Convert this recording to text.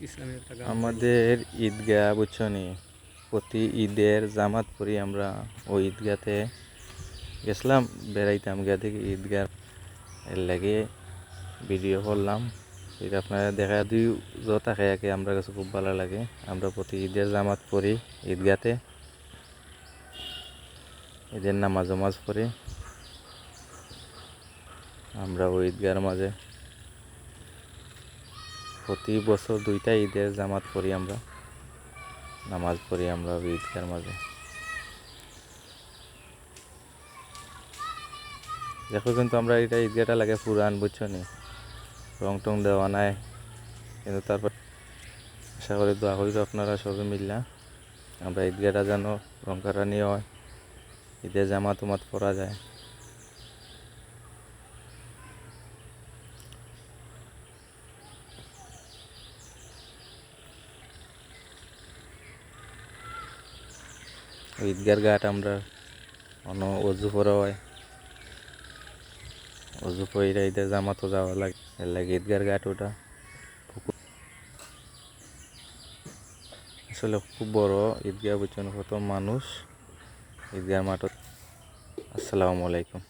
ইসলামী একটা গান আমাদের ঈদগাহ বুঝছনি, প্রতি ঈদের জামাত পড়ি আমরা। ওই ঈদগাতে গেছিলাম বেড়াইতাম, গিয়া থেকে ঈদগাহ এর লাগে ভিডিও করলাম। এটা আপনারা দেখা দুই থাকে একে আমরা কাছে খুব ভালো লাগে। আমরা প্রতি ঈদের জামাত পড়ি ঈদগাতে, ঈদের নামাজ পড়ি আমরা ওই ঈদগার মাঝে। প্রতি বছর দুইটা ঈদের জামাত পড়ি আমরা, নামাজ পড়ি আমরা ওই ঈদগার মাঝে। দেখো কিন্তু আমরা এটা ঈদগাহটা লাগে পুরান, বুঝছো নি, রং টং দেওয়া নাই, কিন্তু তারপর আশা করি দোয়া করি আপনারা সবাই মিললা আমরা ঈদগাহটা যেন রং কাটানি হয়, ঈদের জামাত উমাত পরা যায়। ঈদগার ঘাট আমরা অজু করা হয়, অজু করে ঈদের জামাতও যাওয়া লাগে, এর লাগে ঈদগার ঘাট ওটা আসলে খুব বড় ঈদগাহ, বুঝছেন, কত মানুষ ঈদগাহ মাঠত। আসসালামু আলাইকুম।